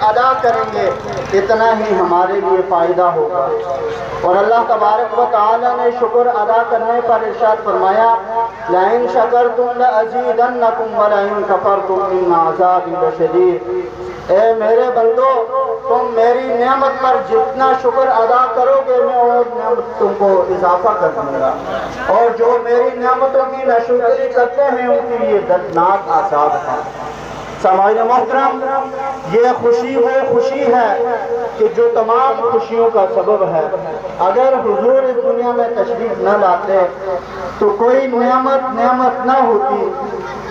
ادا کریں گے اتنا ہی ہمارے لیے فائدہ ہوگا۔ اور اللہ تبارک و تعالیٰ نے شکر ادا کرنے پر ارشاد فرمایا لَإِن شَكَرْتُمْ لَأَزِيدَنَّكُمْ وَلَئِن كَفَرْتُمْ إِنَّ عَذَابِي لَشَدِيدٌ۔ اے میرے بندو، تم میری نعمت پر جتنا شکر ادا کرو گے میں اور نعمت تم کو اضافہ کر دوں گا، اور جو میری نعمتوں کی ناشکری کرتے ہیں ان کے لیے دردناک عذاب ہے۔ سامعین محترم، یہ خوشی وہ خوشی ہے کہ جو تمام خوشیوں کا سبب ہے۔ اگر حضور اس دنیا میں تشریف نہ لاتے تو کوئی نعمت نہ ہوتی،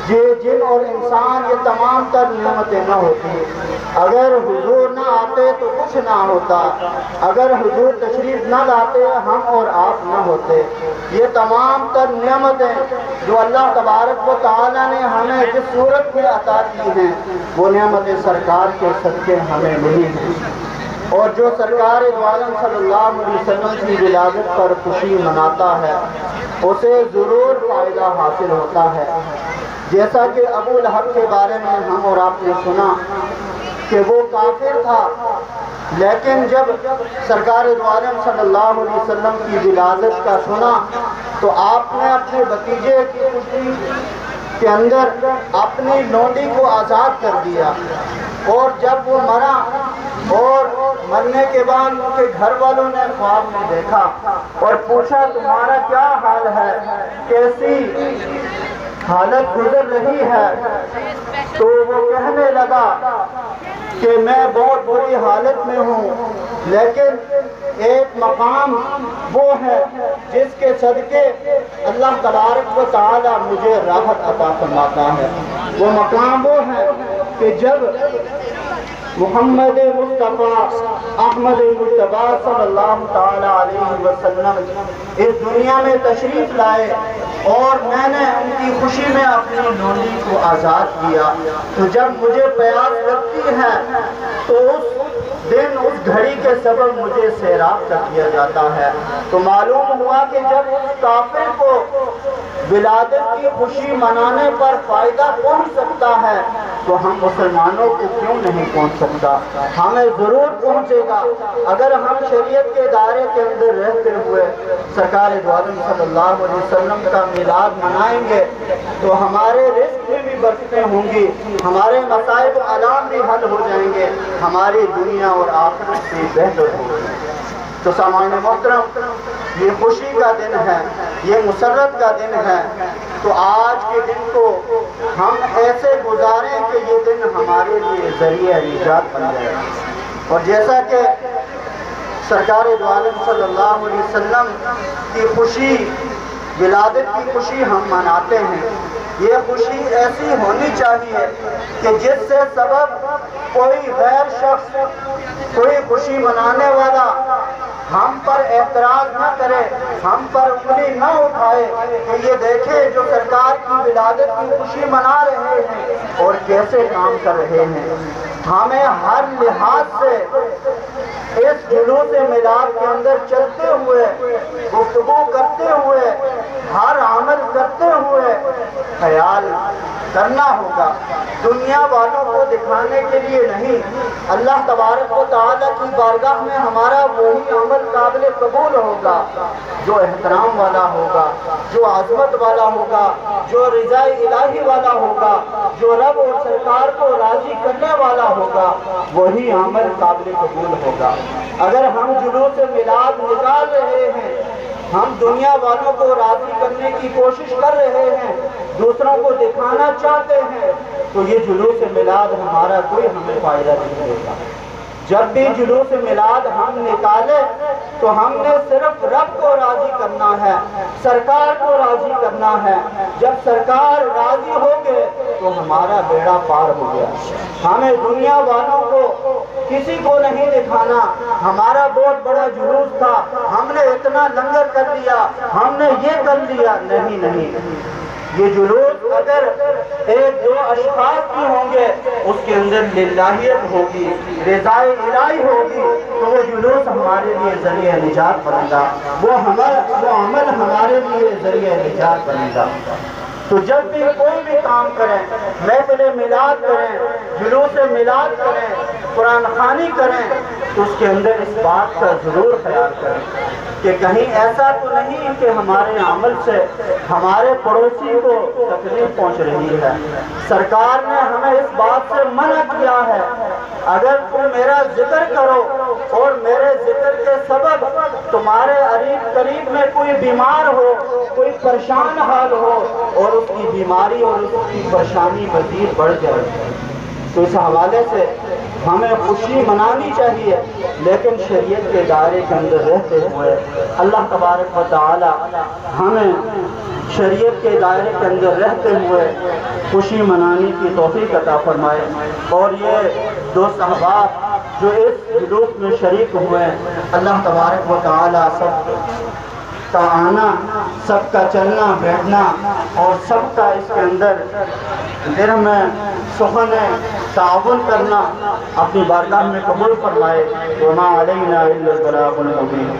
یہ جن اور انسان یہ تمام تر نعمتیں نہ ہوتی۔ اگر حضور نہ آتے تو کچھ نہ ہوتا، اگر حضور تشریف نہ لاتے ہم اور آپ نہ ہوتے۔ یہ تمام تر نعمتیں جو اللہ تبارک و تعالیٰ نے ہمیں جس صورت میں عطا کی ہیں وہ نعمتیں سرکار کے صدقے ہمیں ملی ہیں، اور جو سرکار دو عالم صلی اللہ علیہ وسلم کی ولادت پر خوشی مناتا ہے اسے ضرور فائدہ حاصل ہوتا ہے۔ جیسا کہ ابو لہب کے بارے میں ہم اور آپ نے سنا کہ وہ کافر تھا، لیکن جب سرکار دو عالم صلی اللہ علیہ وسلم کی ولادت کا سنا تو آپ نے اپنے بھتیجے کی خوشی کے اندر اپنی لونڈی کو آزاد کر دیا، اور جب وہ مرا اور مرنے کے بعد ان کے گھر والوں نے خواب میں دیکھا اور پوچھا تمہارا کیا حال ہے، کیسی حالت گزر رہی ہے، تو وہ کہنے لگا کہ میں بہت بری حالت میں ہوں، لیکن ایک مقام وہ ہے جس کے صدقے اللہ تبارک و تعالی مجھے راحت عطا فرماتا ہے۔ وہ مقام وہ ہے کہ جب محمد مصطفیٰ احمد مجتبیٰ صلی اللہ تعالی علیہ وسلم اس دنیا میں تشریف لائے اور میں نے ان کی خوشی میں اپنی لونڈی کو آزاد کیا، تو جب مجھے پیاس لگتی ہے تو اس دن اس گھڑی کے سبب مجھے سیراب کر دیا جاتا ہے۔ تو معلوم ہوا کہ جب اس کافر کو ولادت کی خوشی منانے پر فائدہ پہنچ سکتا ہے تو ہم مسلمانوں کو کیوں نہیں پہنچ سکتا؟ ہمیں ضرور پہنچے گا اگر ہم شریعت کے دائرے کے اندر رہتے ہوئے سرکار دو عالم صلی اللہ علیہ وسلم کا میلاد منائیں گے تو ہمارے رزق میں بھی برکتیں ہوں گی، ہمارے مصائب و آلام بھی حل ہو جائیں گے، ہماری دنیا اور آخرت بھی بہتر ہوگی۔ تو سامعین محترم، یہ خوشی کا دن ہے، یہ مسرت کا دن ہے، تو آج کے دن کو ہم ایسے گزاریں کہ یہ دن ہمارے لیے ذریعہ نجات بن جائے۔ اور جیسا کہ سرکار دو عالم صلی اللہ علیہ وسلم کی خوشی، ولادت کی خوشی ہم مناتے ہیں، یہ خوشی ایسی ہونی چاہیے کہ جس سے سبب کوئی غیر شخص، کوئی خوشی منانے والا ہم پر اعتراض نہ کرے، ہم پر انگلی نہ اٹھائے کہ یہ دیکھیں جو سرکار کی ولادت کی خوشی منا رہے ہیں اور کیسے کام کر رہے ہیں۔ ہمیں ہر لحاظ سے اس جلوس میلاد کے اندر چلتے ہوئے، گفتگو کرتے ہوئے، ہر عمل کرتے ہوئے خیال کرنا ہوگا، دنیا والوں کو دکھانے کے لیے نہیں، اللہ تبارک و تعالیٰ کی بارگاہ میں ہمارا وہی عمل قابل قبول ہوگا جو احترام والا ہوگا، جو عظمت والا ہوگا، جو رضا الہی والا ہوگا، جو رب اور سرکار کو راضی کرنے والا ہوگا، وہی عمل قابل قبول ہوگا۔ اگر ہم جلوس میلاد نکال رہے ہیں، ہم دنیا والوں کو راضی کرنے کی کوشش کر رہے ہیں، دوسروں کو دکھانا چاہتے ہیں، تو یہ جلوس میلاد ہمارا کوئی ہمیں فائدہ نہیں دے گا۔ جب بھی جلوس میلاد ہم نکالے تو ہم نے صرف رب کو راضی کرنا ہے، سرکار کو راضی کرنا ہے۔ جب سرکار راضی ہو گئے تو ہمارا بیڑا پار ہو گیا۔ ہمیں دنیا والوں کو کسی کو نہیں دکھانا، ہمارا بہت بڑا جلوس تھا، ہم نے اتنا لنگر کر دیا، ہم نے یہ کر دیا، نہیں۔ یہ جلوس اگر ایک دو اشخاص کی ہوں گے اس کے اندر للہیت ہوگی، رضا الہی ہوگی، تو وہ جلوس ہمارے لیے ذریعہ نجات بنے گا، وہ عمل ہمارے لیے ذریعہ نجات بنے گا۔ تو جب بھی کوئی بھی کام کریں، محفل میلاد کریں، جلوس میلاد کریں، قرآن خوانی کریں، تو اس کے اندر اس بات کا ضرور خیال کریں کہ کہیں ایسا تو نہیں کہ ہمارے عمل سے ہمارے پڑوسی کو تکلیف پہنچ رہی ہے۔ سرکار نے ہمیں اس بات سے منع کیا ہے، اگر تم میرا ذکر کرو اور میرے ذکر کے سبب تمہارے قریب میں کوئی بیمار ہو، کوئی پریشان حال ہو اور اس کی بیماری اور اس کی پریشانی مزید بڑھ جائے، تو اس حوالے سے ہمیں خوشی منانی چاہیے، لیکن شریعت کے دائرے کے اندر رہتے ہوئے اللہ تبارک و تعالی ہمیں شریعت کے دائرے کے اندر رہتے ہوئے خوشی منانے کی توفیق عطا فرمائے۔ اور یہ دوست احباب جو اس جلوس میں شریک ہوئے، اللہ تبارک و تعالی سب کا آنا، سب کا چلنا بیٹھنا اور سب کا اس کے اندر دل میں سخن تعاون کرنا اپنی بارگاہ میں قبول فرمائے۔ وما علینا الا البلاغ المبین۔